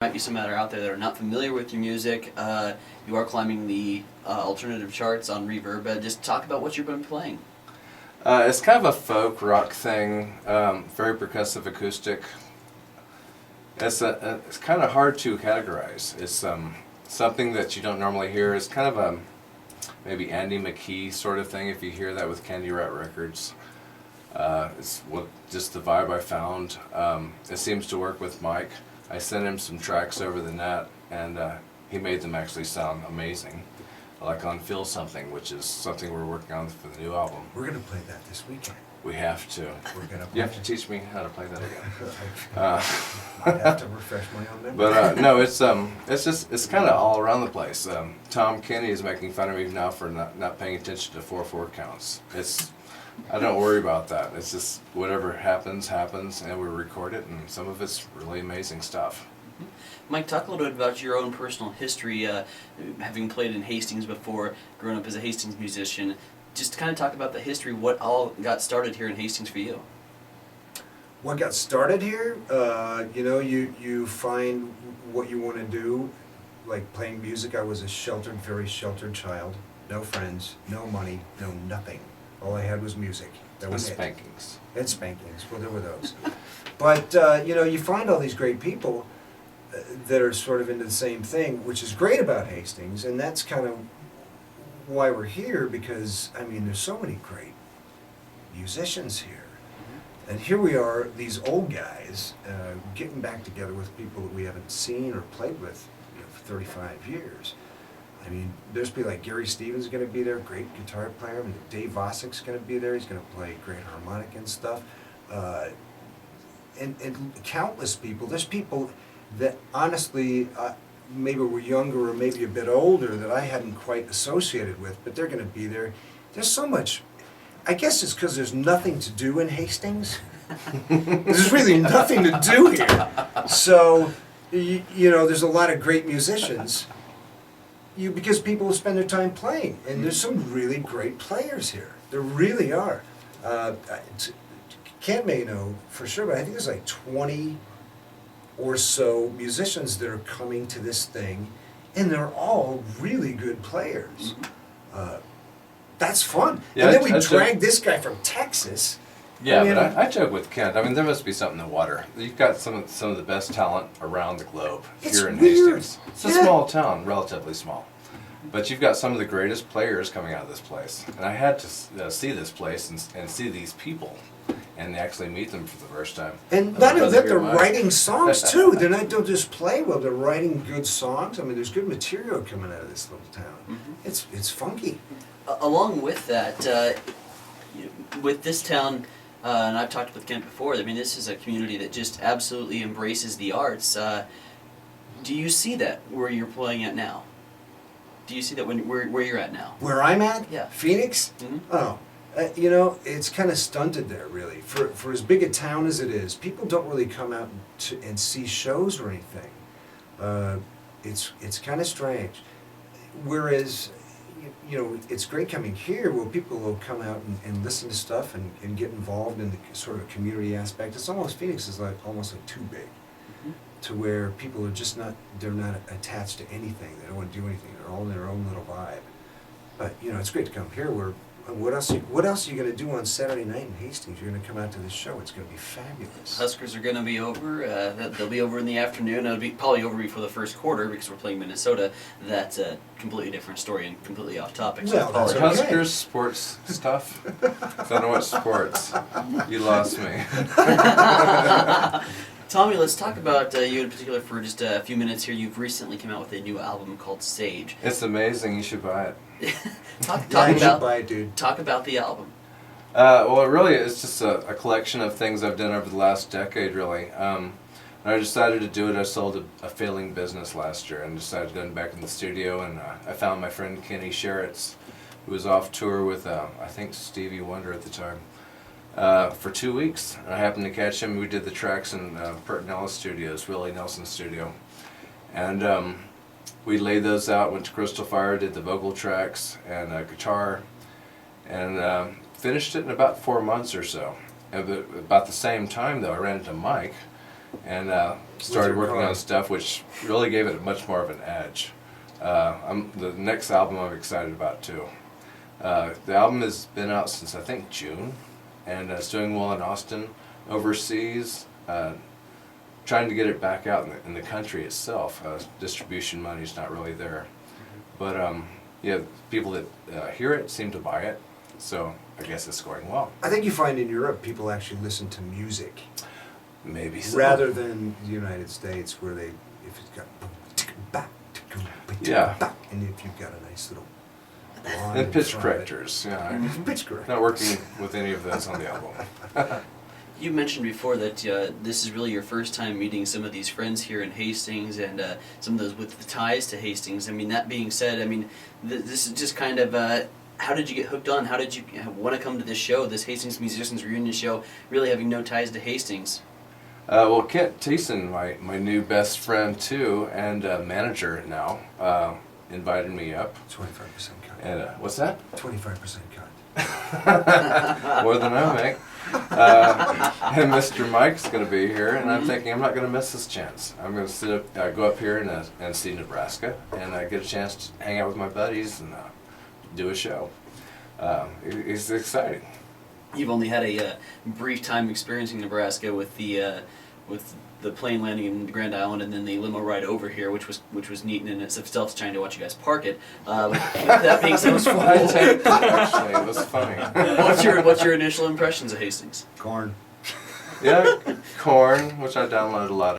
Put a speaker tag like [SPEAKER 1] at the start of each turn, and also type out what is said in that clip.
[SPEAKER 1] Might be some that are out there that are not familiar with your music. You are climbing the alternative charts on Reverb. Just talk about what you've been playing.
[SPEAKER 2] It's kind of a folk rock thing, very percussive acoustic. It's kind of hard to categorize. It's something that you don't normally hear. It's kind of a maybe Andy McKee sort of thing if you hear that with Candy Rat Records. It's just the vibe I found. It seems to work with Mike. I sent him some tracks over the net, and he made them actually sound amazing. Like on Feel Something, which is something we're working on for the new album.
[SPEAKER 3] We're going to play that this weekend.
[SPEAKER 2] We have to.
[SPEAKER 3] We're gonna
[SPEAKER 2] You have to teach me how to play that again.
[SPEAKER 3] Might have to refresh my own memory.
[SPEAKER 2] But no, it's kind of all around the place. Tom Kenny is making fun of me now for not paying attention to 4/4 counts. I don't worry about that. It's just whatever happens, and we record it, and some of it's really amazing stuff.
[SPEAKER 1] Mike, talk a little bit about your own personal history, having played in Hastings before, growing up as a Hastings musician. Just kind of talk about the history, what all got started here in Hastings for you.
[SPEAKER 3] What got started here? You find what you want to do, like playing music. I was a very sheltered child. No friends, no money, no nothing. All I had was music. That was
[SPEAKER 2] spankings.
[SPEAKER 3] And spankings. Well, there were those. But, you find all these great people that are sort of into the same thing, which is great about Hastings, and that's kind of why we're here, because, there's so many great musicians here. And here we are, these old guys, getting back together with people that we haven't seen or played with for 35 years. There's people like Gary Stevens is going to be there, great guitar player. Dave Vossik's going to be there. He's going to play great harmonic and stuff. And countless people. There's people that honestly maybe were younger or maybe a bit older that I hadn't quite associated with, but they're going to be there. There's so much. I guess it's because there's nothing to do in Hastings. There's really nothing to do here. So, there's a lot of great musicians. Because people spend their time playing, and there's some really great players here. There really are. Can't know for sure, but I think there's like 20 or so musicians that are coming to this thing, and they're all really good players. That's fun.
[SPEAKER 2] Yeah,
[SPEAKER 3] and then we dragged this guy from Texas.
[SPEAKER 2] Yeah, but I joke with Kent. There must be something in the water. You've got some of the best talent around the globe here in Hastings. It's a small town, relatively small, but you've got some of the greatest players coming out of this place. And I had to see this place and see these people, and actually meet them for the first time.
[SPEAKER 3] And not only that, they're writing songs too. Don't just play well; they're writing good songs. There's good material coming out of this little town. It's funky.
[SPEAKER 1] Along with that, with this town. And I've talked with Kent before, this is a community that just absolutely embraces the arts. Do you see that where you're playing at now? Do you see that where you're at now?
[SPEAKER 3] Where I'm at?
[SPEAKER 1] Yeah.
[SPEAKER 3] Phoenix?
[SPEAKER 1] Mm-hmm.
[SPEAKER 3] Oh, it's kind of stunted there, really. For as big a town as it is, people don't really come out and see shows or anything. It's kind of strange. Whereas, it's great coming here where people will come out and listen to stuff and get involved in the sort of community aspect. Phoenix is almost like too big to where people are just they're not attached to anything. They don't want to do anything. They're all in their own little vibe. But, it's great to come here where, what else are you going to do on Saturday night in Hastings? You're going to come out to this show. It's going to be fabulous.
[SPEAKER 1] Huskers are going to be over. They'll be over in the afternoon. It'll be probably over before the first quarter because we're playing Minnesota. That's a completely different story and completely off topic. So
[SPEAKER 3] well, that's okay.
[SPEAKER 2] Huskers sports stuff. I don't know what sports. You lost me.
[SPEAKER 1] Tommy, let's talk about you in particular for just a few minutes here. You've recently come out with a new album called Sage.
[SPEAKER 2] It's amazing. You should buy it.
[SPEAKER 1] Talk about the album.
[SPEAKER 2] Well, it really is just a collection of things I've done over the last decade, really. When I decided to do it, I sold a failing business last year and decided to go back in the studio, and I found my friend Kenny Sheritz, who was off tour with, I think, Stevie Wonder at the time, for 2 weeks. And I happened to catch him. We did the tracks in Pertinella Studios, Willie Nelson's studio. And we laid those out, went to Crystal Fire, did the vocal tracks and guitar, and finished it in about 4 months or so. And about the same time, though, I ran into Mike, and started working on stuff which really gave it much more of an edge. The next album I'm excited about too. The album has been out since I think June, and it's doing well in Austin, overseas. Trying to get it back out in the country itself. Distribution money's not really there, but yeah, people that hear it seem to buy it, so I guess it's going well.
[SPEAKER 3] I think you find in Europe people actually listen to music
[SPEAKER 2] Maybe so.
[SPEAKER 3] rather than the United States, where they, if it's got
[SPEAKER 2] Yeah.
[SPEAKER 3] and if you've got a nice little line
[SPEAKER 2] And
[SPEAKER 3] in
[SPEAKER 2] pitch
[SPEAKER 3] front of it.
[SPEAKER 2] correctors, yeah.
[SPEAKER 3] Pitch correct.
[SPEAKER 2] Not working with any of those on the album.
[SPEAKER 1] You mentioned before that this is really your first time meeting some of these friends here in Hastings, and some of those with the ties to Hastings. I mean, that being said, I mean, this is just kind of, how did you get hooked on? How did you want to come to this show, this Hastings Musicians Reunion show, really having no ties to Hastings?
[SPEAKER 2] Well, Kent Theesen, my new best friend too, and manager now, invited me up.
[SPEAKER 3] 25% cut.
[SPEAKER 2] And what's that?
[SPEAKER 3] 25% cut.
[SPEAKER 2] More than I make. And Mr. Mike's going to be here, and I'm thinking I'm not going to miss this chance. I'm going to go up here and see Nebraska, and get a chance to hang out with my buddies and do a show. It's exciting.
[SPEAKER 1] You've only had a brief time experiencing Nebraska with the plane landing in Grand Island and then the limo ride over here, which was neat in itself, trying to watch you guys park it. With that being said,
[SPEAKER 2] Actually, it was funny.
[SPEAKER 1] what's your initial impressions of Hastings?
[SPEAKER 3] Corn.
[SPEAKER 2] Yeah, corn, which I download a lot